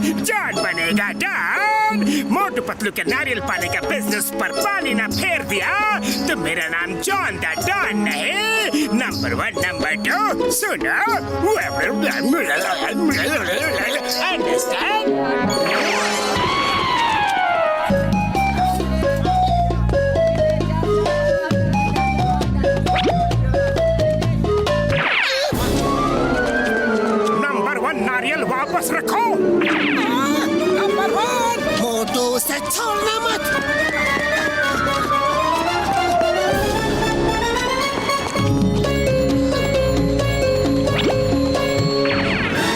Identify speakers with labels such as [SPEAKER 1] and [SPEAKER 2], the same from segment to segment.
[SPEAKER 1] John बनेगा don. Motu Patlu के नारियल पानी का बिजनेस पर पानी ना फेर दिया तो मेरा नाम जॉन द डॉन नहीं, नंबर 1 नंबर 2 सुनो। अंडरस्टैंड? नारियल वापस रखो।
[SPEAKER 2] नंबर 1 मोटू से छोड़ना मत।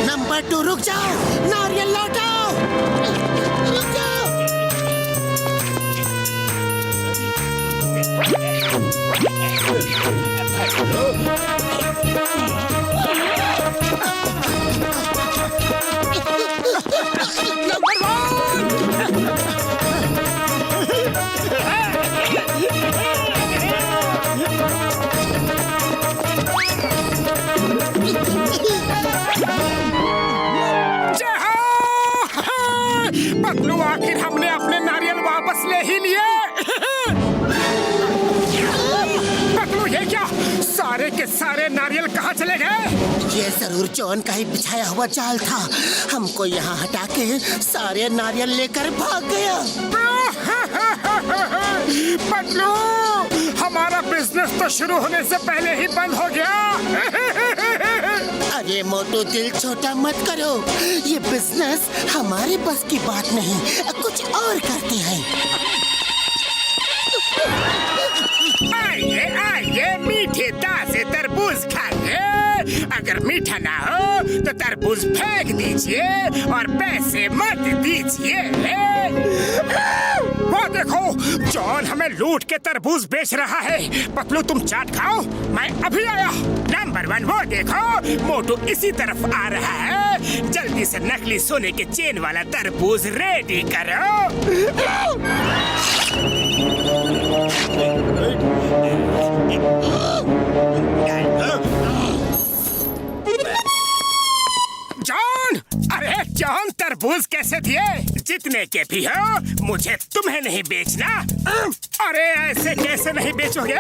[SPEAKER 2] नंबर 2 रुक जाओ, नारियल लौटाओ। रुक जाओ।
[SPEAKER 1] पतलू आखिर हमने अपने नारियल वापस ले ही लिए। पतलू ये क्या, सारे के सारे नारियल कहाँ चले गए?
[SPEAKER 2] ये जरूर जॉन का ही बिछाया हुआ जाल था। हमको यहाँ हटा के सारे नारियल लेकर भाग गया।
[SPEAKER 1] पतलू हमारा बिजनेस तो शुरू होने से पहले ही बंद हो गया।
[SPEAKER 2] अरे मोटू दिल छोटा मत करो, ये बिजनेस हमारे बस की बात नहीं, कुछ और करते हैं।
[SPEAKER 1] आइए आइए मीठे ताजे तरबूज खाइए। अगर मीठा ना हो तो तरबूज फेंक दीजिए और पैसे मत दीजिए। वो देखो जॉन हमें लूट के तरबूज बेच रहा है। पतलू तुम चाट खाओ, मैं अभी आया। नंबर 1 वो देखो मोटू इसी तरफ आ रहा है। जल्दी से नकली सोने के चेन वाला तरबूज रेडी करो। जॉन, अरे जॉन तरबूज कैसे दिए? जितने के भी हो मुझे तुम्हें नहीं बेचना। अरे ऐसे कैसे नहीं बेचोगे?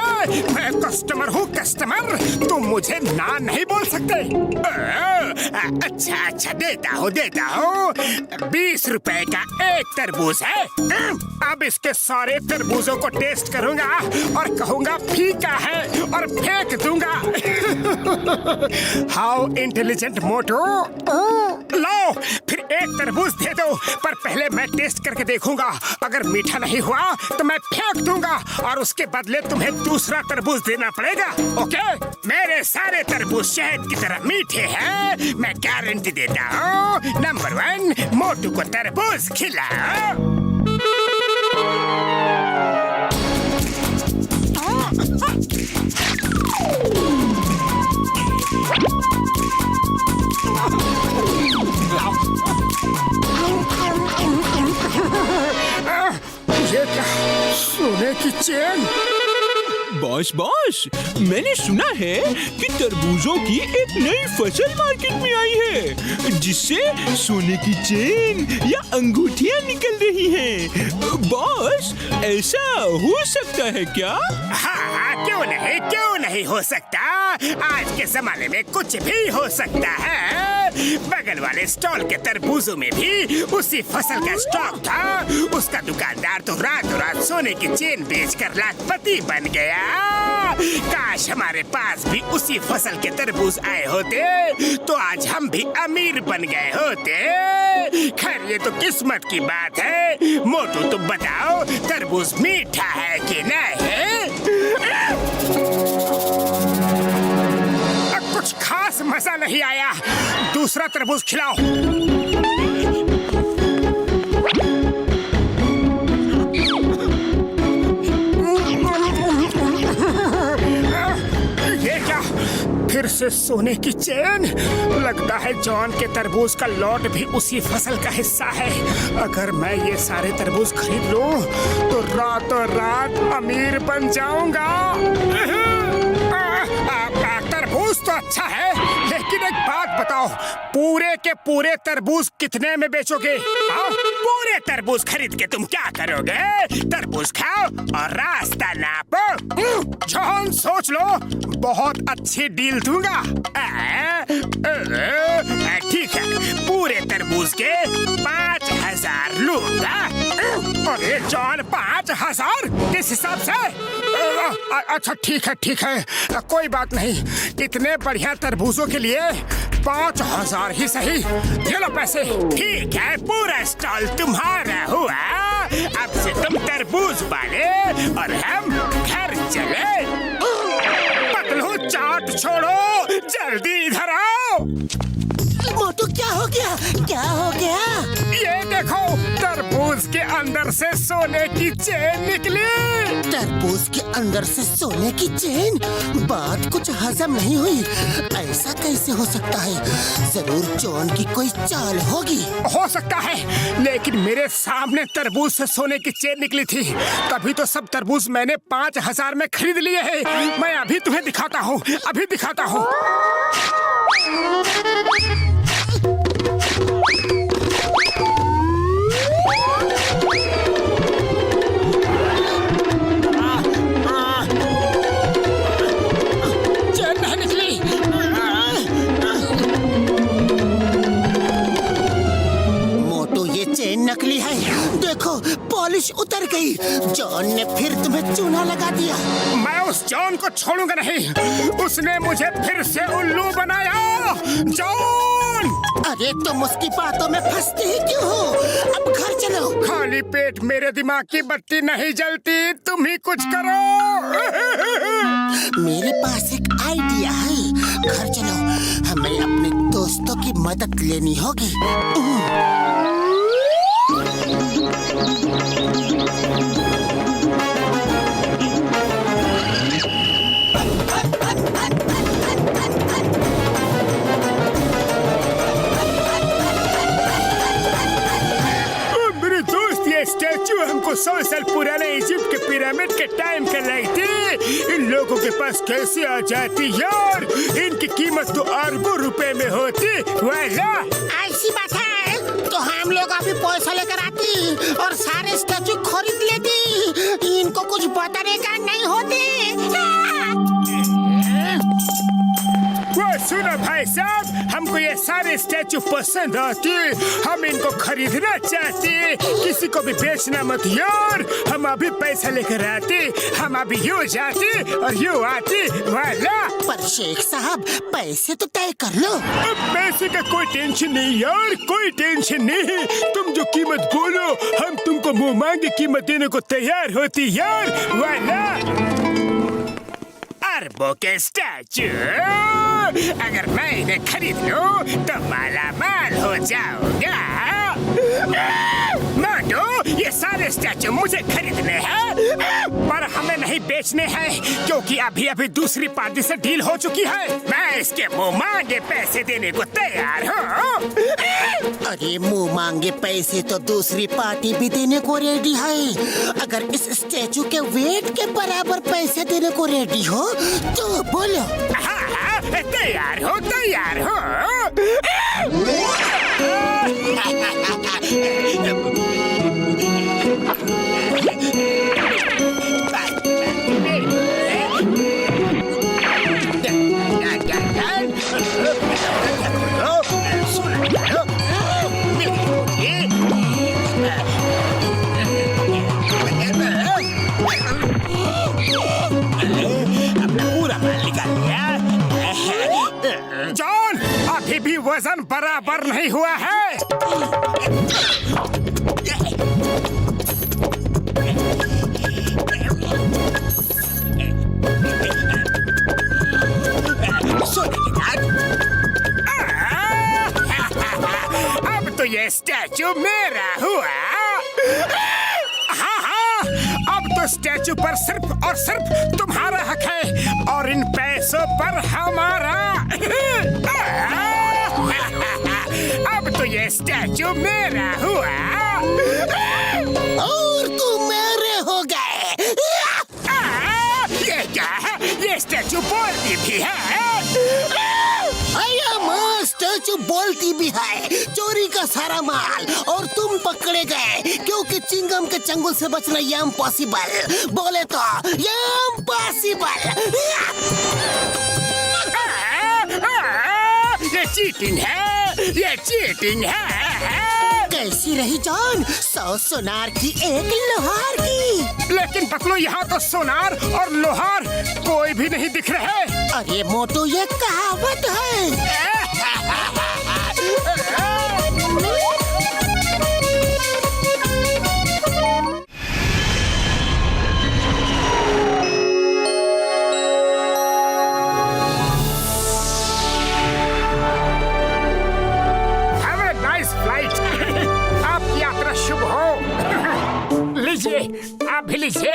[SPEAKER 1] मैं कस्टमर हूँ कस्टमर, तुम मुझे ना नहीं बोल सकते। अच्छा अच्छा देता हूँ 20 रुपए का एक तरबूज है। अब इसके सारे तरबूजों को टेस्ट करूंगा और कहूंगा फीका है और फेंक दूंगा। हाउ इंटेलिजेंट मोटू। लो फिर एक तरबूज दे दो, पर पहले मैं टेस्ट करके देखूंगा। अगर मीठा नहीं हुआ तो मैं फेंक दूंगा और उसके बदले तुम्हें दूसरा तरबूज देना पड़ेगा। ओके? मेरे सारे तरबूज शहद की तरह मीठे हैं, मैं गारंटी देता हूँ। नंबर 1 मोटू को तरबूज खिलाओ। ये क्या, सोने की चेन?
[SPEAKER 3] बॉस मैंने सुना है कि तरबूजों की एक नई फसल मार्केट में आई है, जिससे सोने की चेन या अंगूठियां निकल रही हैं। बॉस ऐसा हो सकता है क्या?
[SPEAKER 1] हाँ क्यों नहीं हो सकता। आज के जमाने में कुछ भी हो सकता है। बगल वाले स्टॉल के तरबूजों में भी उसी फसल का स्टॉक था। उसका दुकानदार तो रातों रात सोने की चेन बेचकर लाखपति बन गया। काश हमारे पास भी उसी फसल के तरबूज आए होते तो आज हम भी अमीर बन गए होते। खैर ये तो किस्मत की बात है। मोटू तुम बताओ तरबूज मीठा है कि नहीं? कुछ खास मजा नहीं आया, दूसरा तरबूज खिलाओ। ये क्या, फिर से सोने की चेन? लगता है जॉन के तरबूज का लॉट भी उसी फसल का हिस्सा है। अगर मैं ये सारे तरबूज खरीद लूं तो रातों रात अमीर बन जाऊंगा। तरबूज तो अच्छा है, लेकिन एक बात बताओ, बताओ, पूरे के पूरे तरबूज कितने में बेचोगे? हाँ? पूरे तरबूज खरीद के तुम क्या करोगे? तरबूज खाओ और रास्ता नापो। जॉन सोच लो, बहुत अच्छी डील दूंगा। ठीक है, पूरे तरबूज के 5,000 लूंगा। अरे जॉन, 5,000 किस हिसाब से? अच्छा ठीक है, कोई बात नहीं। इतने बढ़िया तरबूजों के लिए 5,000 ही सही। ये लो पैसे। ठीक है, पूरा स्टॉल तुम्हारा हुआ। अब से तुम तरबूज वाले और हम घर चले। पतलू चाट छोड़ो, जल्दी इधर आओ।
[SPEAKER 2] मोटू, क्या हो गया?
[SPEAKER 1] ये देखो, तरबूज के अंदर से सोने की चेन निकली।
[SPEAKER 2] तरबूज के अंदर से सोने की चेन? बात कुछ हजम नहीं हुई। ऐसा कैसे हो सकता है? जरूर जॉन की कोई चाल होगी।
[SPEAKER 1] हो सकता है, लेकिन मेरे सामने तरबूज से सोने की चेन निकली थी, तभी तो सब तरबूज मैंने 5,000 में खरीद लिए हैं। मैं अभी तुम्हें दिखाता हूँ।
[SPEAKER 2] चेन नहीं निकली। मोटू, ये चेन नकली है। देखो, पॉलिश उतर गई। जॉन ने फिर तुम्हें चूना लगा दिया।
[SPEAKER 1] मैं उस जॉन को छोड़ूंगा नहीं। उसने मुझे फिर से उल्लू बनाया। जॉन!
[SPEAKER 2] अरे तुम उसकी बातों में फंसते ही क्यों हो? अब घर चलो।
[SPEAKER 1] खाली पेट मेरे दिमाग की बत्ती नहीं जलती। तुम ही कुछ करो।
[SPEAKER 2] मेरे पास एक आइडिया है। घर चलो, हमें अपने दोस्तों की मदद लेनी होगी।
[SPEAKER 1] स्टैचू हमको 100 साल पुराने इजिप्ट के पिरामिड के टाइम का लाई थी। इन लोगों के पास कैसे आ जाती यार? इनकी कीमत तो अरबों रुपए में होती। वाला
[SPEAKER 2] ऐसी बात है तो हम लोग अभी पैसा लेकर आती और सारे स्टैचू खरीद लेती। इनको कुछ बताने का नहीं होती।
[SPEAKER 1] सुनो भाई साहब, हमको ये सारे स्टैचू पसंद आते। हम इनको खरीदना चाहते। किसी को भी बेचना मत यार। हम अभी पैसा लेकर आते। हम अभी यूँ जाते और यूँ आते। वाला
[SPEAKER 2] पर शेख साहब, पैसे तो तय कर लो।
[SPEAKER 1] अब पैसे का कोई टेंशन नहीं यार, कोई टेंशन नहीं। तुम जो कीमत बोलो, हम तुमको मुंह मांगे कीमत देने को तैयार होती यार। वाला अरबों के स्टैचू, अगर मैं इन्हें खरीद लूं तो माला माल हो जाऊंगा। मोटू, ये सारे स्टैचू मुझे खरीदने हैं, पर हमें नहीं बेचने हैं, क्योंकि अभी अभी दूसरी पार्टी से डील हो चुकी है। मैं इसके मुंह मांगे पैसे देने को तैयार हूँ।
[SPEAKER 2] अरे मुंह मांगे पैसे तो दूसरी पार्टी भी देने को रेडी है। अगर इस स्टैचू के वेट के बराबर पैसे देने को रेडी हो तो बोलो।
[SPEAKER 1] हाँ, तैयार हो। जॉन, अभी भी वजन बराबर नहीं हुआ है। अब तो ये स्टैचू मेरा हुआ। हाँ, अब तो स्टैचू पर सिर्फ और सिर्फ तुम्हारा हक है और इन पैसों पर हमारा। अब तो ये स्टैचू मेरा हुआ
[SPEAKER 2] और तुम मेरे हो गए।
[SPEAKER 1] ये क्या है? ये स्टैचू बोलती भी है।
[SPEAKER 2] I am master स्टैचू बोलती भी है, चोरी का सारा माल, और तुम पकड़े गए क्योंकि चिंगम के चंगुल से बचना इम्पॉसिबल, बोले तो इम्पॉसिबल।
[SPEAKER 1] ये चीटिंग है, ये चीटिंग है।
[SPEAKER 2] कैसी रही जान? 100 सोनार की, 1 लोहार की।
[SPEAKER 1] लेकिन पतलू, यहाँ तो सोनार और लोहार कोई भी नहीं दिख रहे।
[SPEAKER 2] अरे मोटू, ये कहावत है।
[SPEAKER 1] Have a nice flight. आपकी यात्रा शुभ हो। लीजिए, आप भी लीजिए।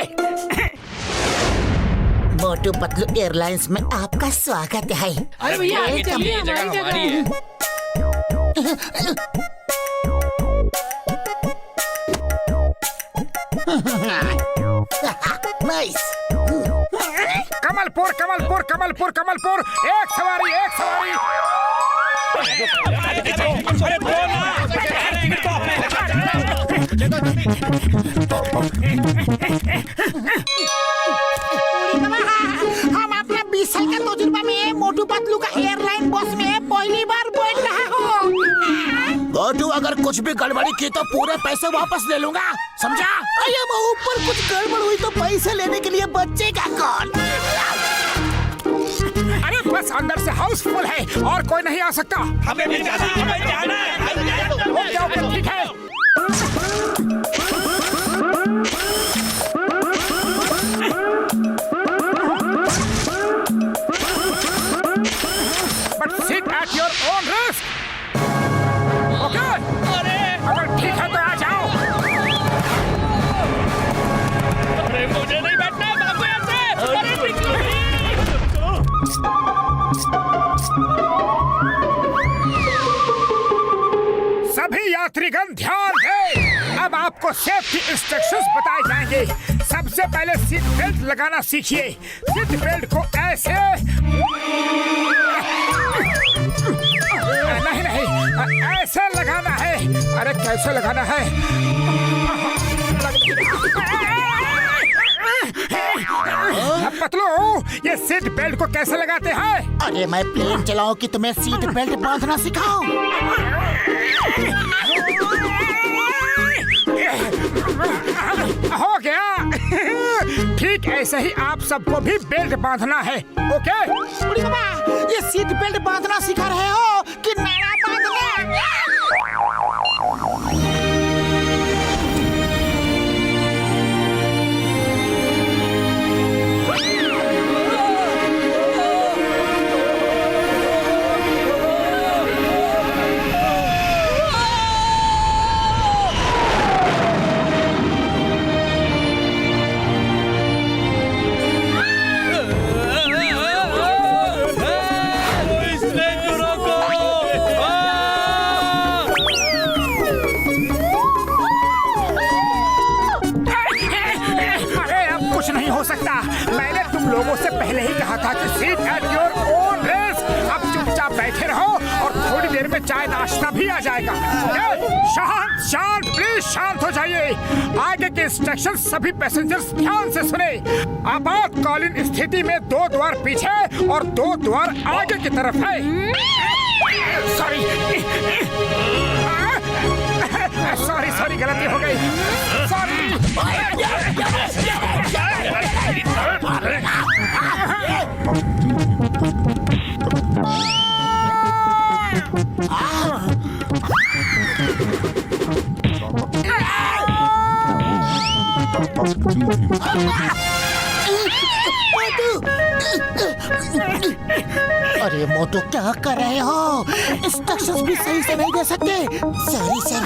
[SPEAKER 2] मोटू पतलू एयरलाइंस में आपका स्वागत है।
[SPEAKER 4] अरे भैया आगे चलिए, जगह हमारी है।
[SPEAKER 2] नाइस।
[SPEAKER 1] कमलपुर, कमलपुर, कमलपुर, कमलपुर। एक सवारी, एक सवारी।
[SPEAKER 2] हम अपना 20 साल का तजुर्बा में मोटू पतलू का एयरलाइन बस में पहली बार बैठ रहा हूँ। मोटू, अगर कुछ भी गड़बड़ी की तो पूरे पैसे वापस ले लूंगा, समझा? अरे ऊपर कुछ गड़बड़ हुई तो पैसे लेने के लिए बचेगा कौन?
[SPEAKER 1] अरे बस अंदर से हाउसफुल है और कोई नहीं आ सकता।
[SPEAKER 4] हमें भी जाना है।
[SPEAKER 1] ओके ओके, ठीक है। But sit at your own risk. Okay? अगर ठीक है तो आ जाओ।
[SPEAKER 4] अरे मुझे नहीं बैठना है, भागो यहाँ से। अरे निकलो।
[SPEAKER 1] सभी यात्रीगण ध्यान दें। अब आपको सेफ्टी इंस्ट्रक्शंस बताए जाएंगे। सबसे पहले सीट बेल्ट लगाना सीखिए। सीट बेल्ट को ऐसे नहीं नहीं, ऐसे लगाना है। अरे कैसे लगाना है? पतलू, ये सीट बेल्ट को कैसे लगाते हैं?
[SPEAKER 2] अरे मैं प्लेन चलाऊं कि तुम्हें सीट बेल्ट बांधना सिखाऊं?
[SPEAKER 1] हो गया। ठीक ऐसे ही आप सबको भी बेल्ट बांधना है। ओके?
[SPEAKER 2] बूढ़ी बाबा, ये सीट बेल्ट बांधना सिखा रहे हो कि नाड़ा बांधना?
[SPEAKER 1] मैंने तुम लोगों से पहले ही कहा था कि seat at your own risk. अब चुपचाप बैठे रहो और थोड़ी देर में चाय नाश्ता भी आ जाएगा। शांत शांत, प्लीज शांत हो जाइए। आगे के इंस्ट्रक्शन सभी पैसेंजर्स ध्यान से सुने। आपातकालीन स्थिति में 2 द्वार पीछे और 2 द्वार आगे की तरफ है। सॉरी सॉरी सॉरी, गलती हो गई। सॉरी।
[SPEAKER 2] अरे मोटू, क्या कर रहे हो? इंस्ट्रक्शंस भी सही से नहीं दे सकते। Sorry sir.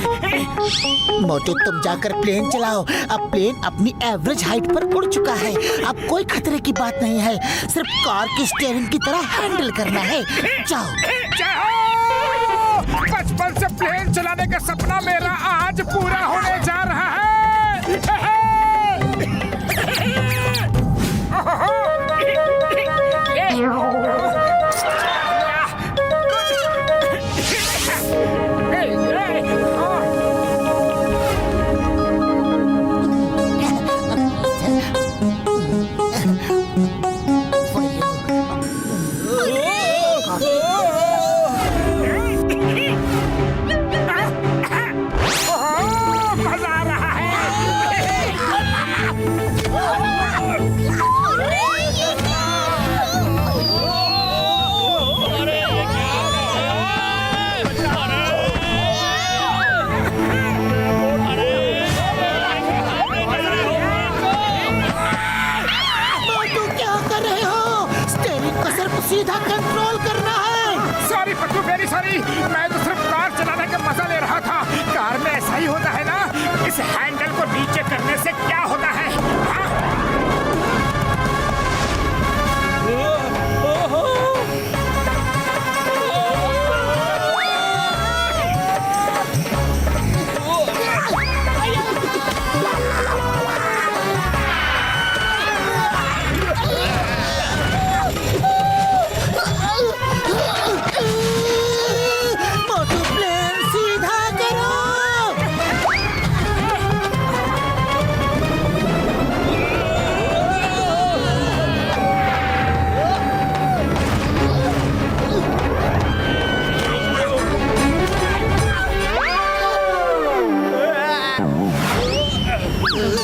[SPEAKER 2] मोटू, तुम जाकर प्लेन चलाओ। अब प्लेन अपनी एवरेज हाइट पर उड़ चुका है। अब कोई खतरे की बात नहीं है। सिर्फ कार की स्टीयरिंग की तरह हैंडल करना है। जाओ।
[SPEAKER 1] बचपन से प्लेन चलाने का सपना मेरा आज पूरा होने जा रहा है।
[SPEAKER 2] सीधा कंट्रोल करना है।
[SPEAKER 1] Sorry Pattu, very sorry. मैं तो सिर्फ कार चलाने का मजा ले रहा था। कार में ऐसा ही होता है ना, इस हैंडल को नीचे करने से क्या होता है? हाँ?
[SPEAKER 2] मोटू प्लेन सीधा करो।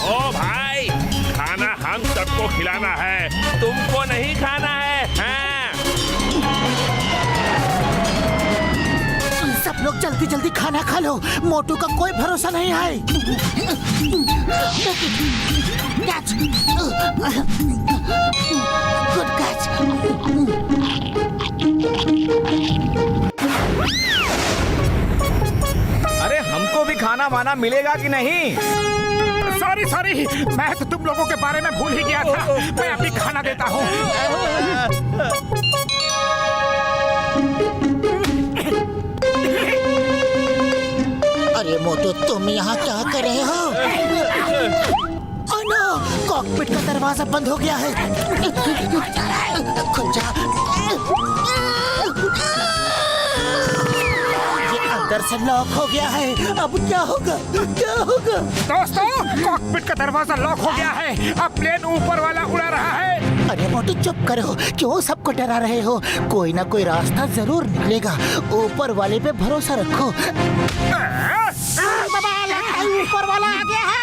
[SPEAKER 4] ओ भाई, खाना हम सबको खिलाना है, तुमको नहीं खाना है। हाँ?
[SPEAKER 2] सब लोग जल्दी जल्दी खाना खा लो, मोटू का कोई भरोसा नहीं है। Catch, good catch.
[SPEAKER 5] अरे हमको भी खाना वाना मिलेगा कि नहीं?
[SPEAKER 1] सॉरी सॉरी, मैं तो तुम लोगों के बारे में भूल ही गया था। मैं अभी खाना देता हूँ।
[SPEAKER 2] अरे मोटू, तुम यहाँ क्या कर रहे हो? ओह नो, कॉकपिट का दरवाजा बंद हो गया है। खुल जा। ये अंदर से लॉक हो गया है। अब क्या होगा? क्या होगा?
[SPEAKER 1] दोस्तों, कॉकपिट का दरवाजा लॉक हो गया है। अब प्लेन ऊपर वाला उड़ा रहा है।
[SPEAKER 2] अरे मोटू चुप करो, क्यों सबको डरा रहे हो? कोई ना कोई रास्ता जरूर निकलेगा। ऊपर वाले पे भरोसा रखो। ऊपर वाला आ गया है।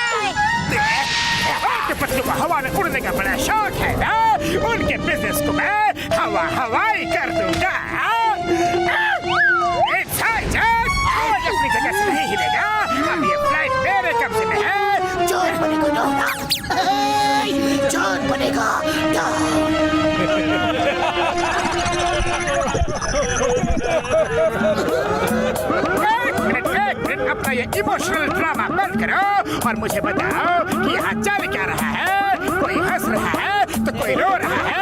[SPEAKER 1] पट्टू को हवा में उड़ने का बड़ा शौक है ना? उनके बिजनेस को मैं हवाई कर दूंगा। आज अपनी जगह से नहीं हिलेगा। अब ये फ्लाइट मेरे कब्जे में है।
[SPEAKER 2] चोर बनेगा चोर बनेगा।
[SPEAKER 1] एक मिनट, अपना ये इमोशनल ड्रामा बंद करो और मुझे बताओ कि यहाँ चल क्या रहा है? कोई हंस रहा है तो कोई रो रहा है।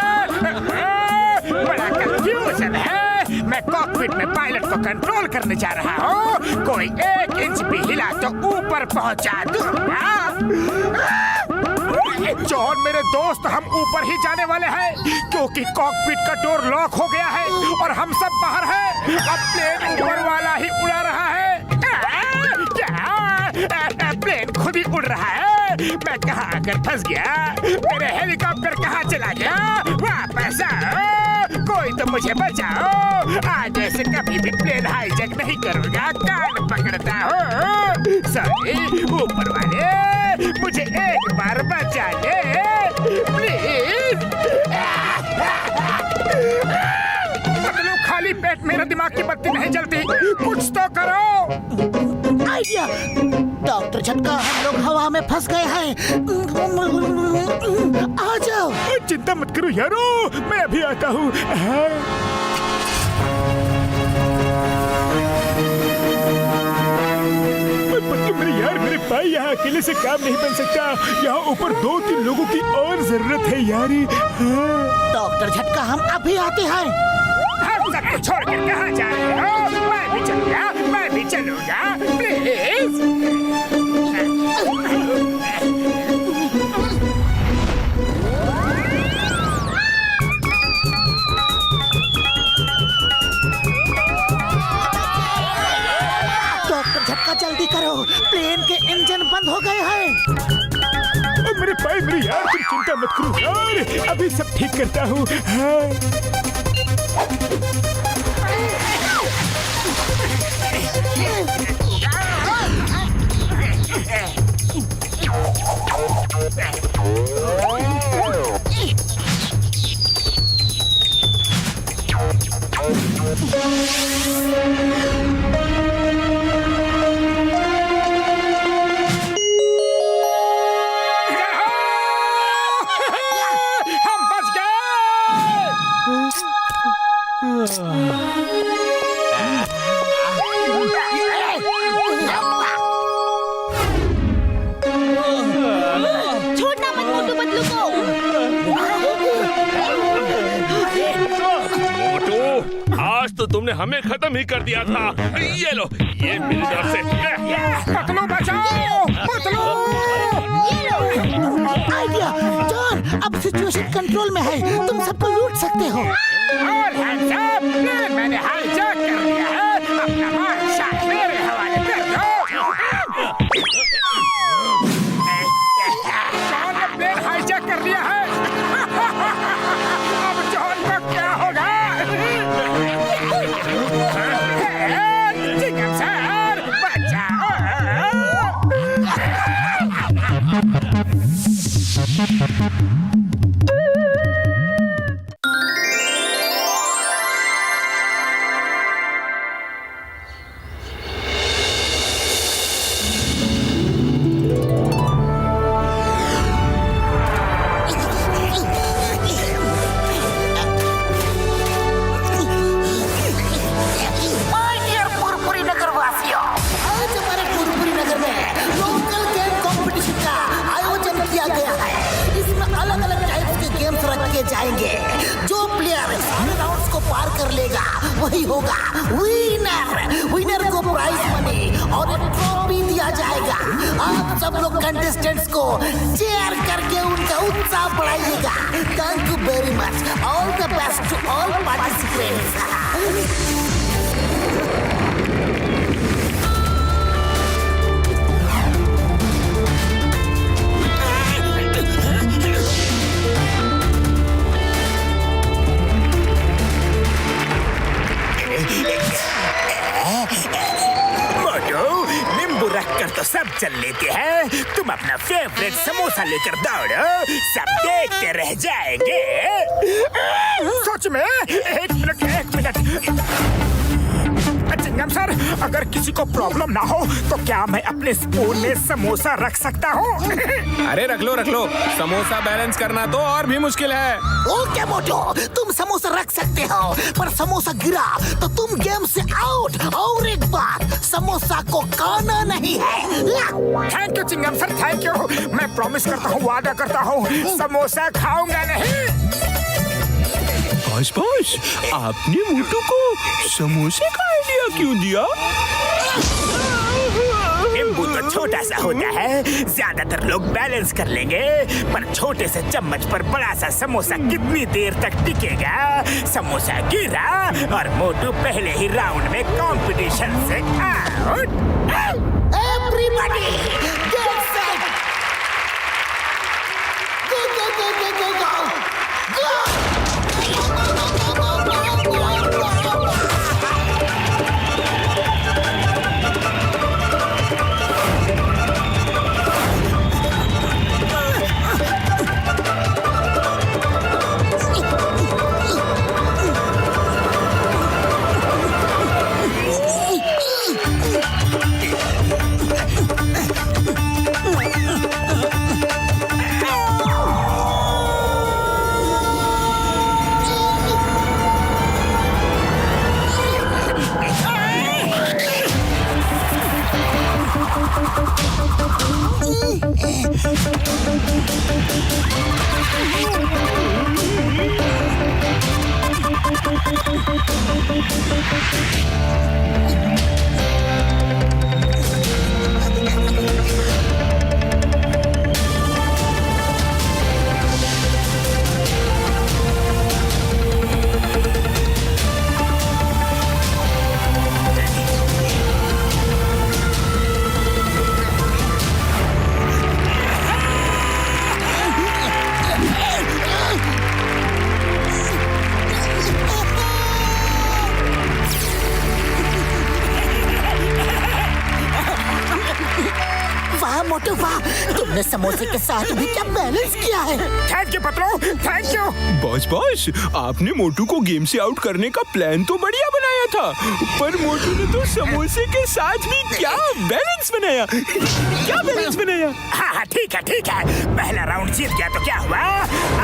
[SPEAKER 1] बड़ा कंफ्यूजन है। मैं कॉकपिट में पायलट को कंट्रोल करने जा रहा हूँ। कोई 1 इंच भी हिला तो ऊपर पहुँचा दूंगा। जॉन मेरे दोस्त, हम ऊपर ही जाने वाले हैं क्योंकि कॉकपिट का डोर लॉक हो गया है और हम सब बाहर हैं। अब प्लेन ऊपर वाला ही उड़ा रहा है। क्या? प्लेन खुद ही उड़ रहा है। मैं कहाँ आकर फंस गया? मेरे हेलीकॉप्टर कहाँ चला गया? वापस आओ, कोई तो मुझे बचाओ। आज ऐसे कभी भी प्लेन हाईजैक नहीं करूँगा। कान पकड़ता हूँ। सॉरी ऊपर वाले, मुझे एक बार बचा ले प्लीज। मतलब खाली पेट मेरा दिमाग की बत्ती नहीं जलती। कुछ तो करो।
[SPEAKER 2] आइडिया। डॉक्टर झटका, हम लोग हवा में फंस गए हैं। आ जाओ।
[SPEAKER 1] चिंता मत करो यारो, मैं अभी आता हूँ। मेरे यार, मेरे भाई, यहाँ अकेले से काम नहीं बन सकता। यहाँ ऊपर 2-3 लोगों की और जरूरत है यारी।
[SPEAKER 2] डॉक्टर झटका, हम अभी आते हैं।
[SPEAKER 1] हम सबको छोड़कर कहाँ जा रहे हो? मैं भी चलूँगा, मैं भी चलूँगा, प्लीज।
[SPEAKER 2] डॉक्टर झटका, जल्दी करो, प्लेन के इंजन बंद हो गए हैं।
[SPEAKER 1] मेरे भाई, मेरे यार, तुम चिंता मत करो यार, अभी सब ठीक करता हूँ। हम बच गए।
[SPEAKER 4] आज तो तुमने हमें खत्म ही कर दिया था। ये लो, ये मेरी तरफ से।
[SPEAKER 1] पतलू बचाओ, पतलू।
[SPEAKER 2] आइडिया जॉन, अब सिचुएशन कंट्रोल में है, तुम सबको लूट सकते हो।
[SPEAKER 1] और हैंड्स अप, मैंने हाईजैक कर लिया है, अपना बादशाह मेरे हवाले कर दो। जॉन ने प्लेन हाईजैक कर लिया है। अब जॉन का क्या होगा? चिंगम सर, बचाओ।
[SPEAKER 2] जाएंगे। जो प्लेयर सारे राउंड्स को पार कर लेगा वही होगा विनर। विनर को प्राइज मनी और एक ट्रॉफी दिया जाएगा। आप सब लोग कंटेस्टेंट्स को चेयर करके उनका उत्साह बढ़ाइएगा। Thank you very much. All the best to all participants.
[SPEAKER 1] तो सब चल लेते हैं, तुम अपना फेवरेट समोसा लेकर दौड़ो, सब देखते रह जाएंगे। सच में? एक मिनट। चिंगम सर, अगर किसी को प्रॉब्लम ना हो तो क्या मैं अपने स्पून में समोसा रख सकता हूँ?
[SPEAKER 5] अरे रख लो, समोसा बैलेंस करना तो और भी मुश्किल है।
[SPEAKER 2] ओके मोटो, तुम समोसा रख सकते हो, पर समोसा गिरा तो तुम गेम से आउट। और एक बात, समोसा को खाना नहीं है।
[SPEAKER 1] थैंक यू चिंगम सर, थैंक यू। मैं प्रॉमिस करता हूँ, वादा करता हूँ, समोसा खाऊंगा नहीं।
[SPEAKER 3] बॉस, आपने मोटू को समोसे का आइडिया क्यों दिया?
[SPEAKER 1] नींबू तो छोटा सा होता है, ज्यादातर लोग बैलेंस कर लेंगे, पर छोटे से चम्मच पर बड़ा सा समोसा कितनी देर तक टिकेगा? समोसा गिरा और मोटू पहले ही राउंड में कंपटीशन से आउट।
[SPEAKER 2] एवरीबॉडी गेट सेट, गो। मोटू वाह, तुमने समोसे के साथ भी क्या बैलेंस किया है।
[SPEAKER 1] Thank you Patlu, thank you.
[SPEAKER 3] Boss, आपने मोटू को गेम से आउट करने का प्लान तो बढ़िया बनाया था, पर मोटू ने तो समोसे के साथ भी क्या बैलेंस बनाया।
[SPEAKER 1] हाँ, ठीक है। पहला राउंड जीत गया तो क्या हुआ?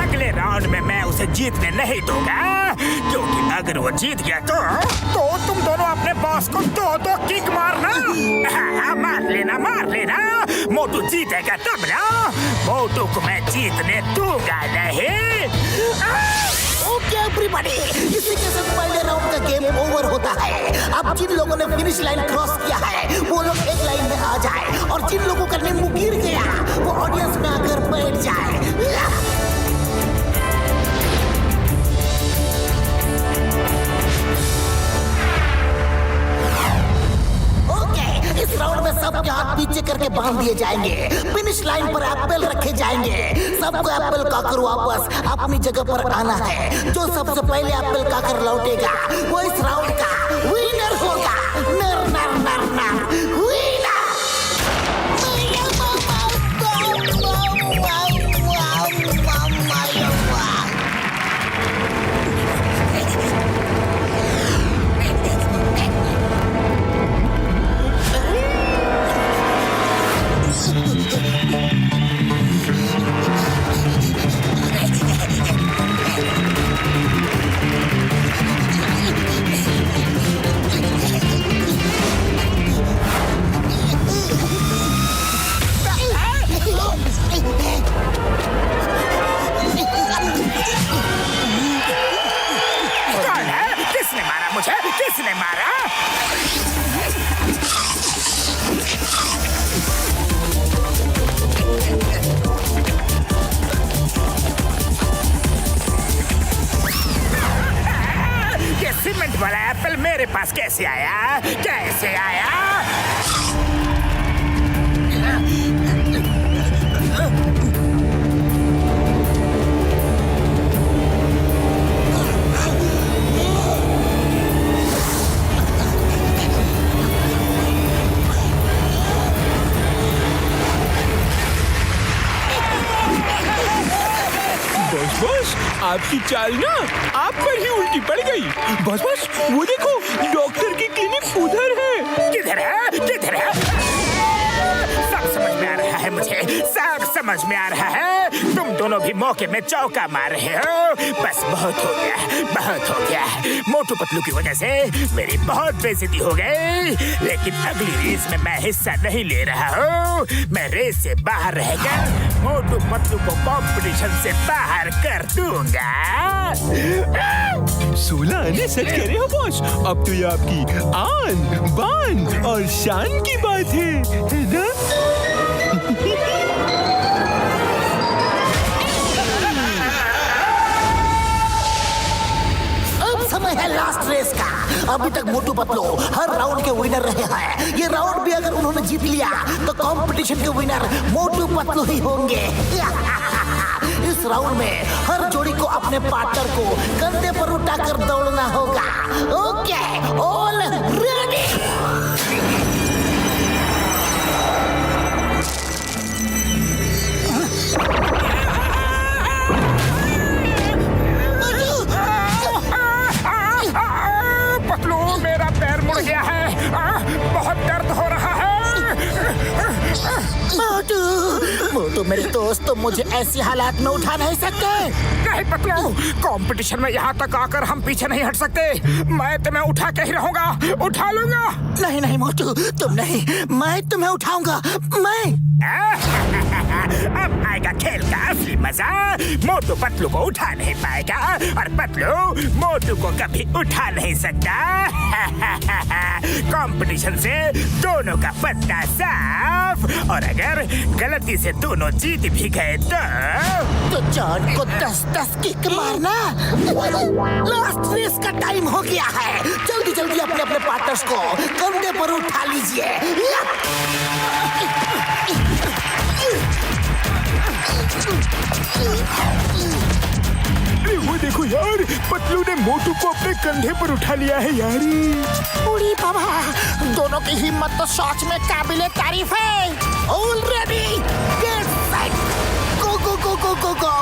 [SPEAKER 1] अगले राउंड में मैं उसे जीतने नहीं दूंगा, क्योंकि अगर वो जीत गया तो तुम दोनों अपने बॉस को दो किक मारना। हाँ, मार लेना। मोटू जीतेगा तब ना। मोटू को मैं जीतने दूंगा नहीं।
[SPEAKER 2] ओके एवरीबॉडी, इसी के साथ पहले राउंड का गेम ओवर है। अब जिन लोगों ने फिनिश लाइन क्रॉस किया है वो लोग एक लाइन में आ जाए और जिन लोगों का नींबू गिर गया वो ऑडियंस में आकर बैठ जाए। ओके, इस राउंड में सबके हाथ पीछे करके बांध दिए जाएंगे। फिनिश लाइन पर एप्पल रखे जाएंगे। सबको एप्पल काकर वापस अपनी जगह पर आना है। जो सबसे पहले एप्पल काकर लौटेगा वो इस राउंड का विनर होगा। नर नर नर नर विनर।
[SPEAKER 1] किसने मारा? ये सीमेंट वाला एप्पल मेरे पास कैसे आया? कैसे आया?
[SPEAKER 3] बॉस आपकी चाल ना आप पर ही उल्टी पड़ गई। बॉस वो देखो डॉक्टर की क्लिनिक उधर है।
[SPEAKER 1] किधर है? किधर है? सब समझ में आ रहा है मुझे, सब समझ में आ रहा है। तुम दोनों भी मौके में चौका मार रहे हो। बस बहुत हो गया, बहुत हो गया। मोटू पतलू की वजह से मेरी बहुत बेइज्जती हो गई, लेकिन अगली रेस में मैं हिस्सा नहीं ले रहा हूँ। मैं रेस से बाहर रहकर मोटू पतलू को कंपटीशन से बाहर कर दूंगा।
[SPEAKER 3] 16 आने सच कह रहे हो बॉस। अब तो ये आपकी आन बान और शान की बात है ना?
[SPEAKER 2] समय है लास्ट रेस का। अभी तक मोटू पतलू हर राउंड के विनर रहे हैं। ये राउंड भी अगर उन्होंने जीत लिया तो कंपटीशन के विनर मोटू पतलू ही होंगे। इस राउंड में हर जोड़ी को अपने पार्टनर को कंधे पर उठाकर दौड़ना होगा। Okay, all ready.
[SPEAKER 1] पतलू मेरा पैर मुड़ गया है। बहुत दर्द हो रहा है।
[SPEAKER 2] मोटू मेरे दोस्त, तुम मुझे ऐसी हालात में उठा नहीं सकते।
[SPEAKER 1] नहीं पतलू, कंपटीशन में यहाँ तक आकर हम पीछे नहीं हट सकते। मैं तुम्हें उठा के ही रहूंगा, उठा लूंगा।
[SPEAKER 2] नहीं नहीं मोटू, तुम नहीं, मैं तुम्हें उठाऊंगा। मैं
[SPEAKER 1] अब आएगा खेल का असली मजा। मोटू पतलू को उठा नहीं पाएगा और पतलू मोटू को कभी उठा नहीं सकता। कंपटीशन से दोनों का पत्ता साफ। और अगर गलती से दोनों जीत भी गए तो
[SPEAKER 2] जॉन को 10-10 किक मारना। लास्ट रेस का टाइम हो गया है। जल्दी जल्दी अपने अपने पार्टनर्स को कंधे पर उठा लीजिए।
[SPEAKER 3] वो देखो यार, पतलू ने मोटू को अपने कंधे पर उठा लिया है यार।
[SPEAKER 2] उड़ी बाबा, दोनों की हिम्मत तो सच में काबिले तारीफ है। ऑल रेडी, गेट सेट, गो गो गो गो गो गो।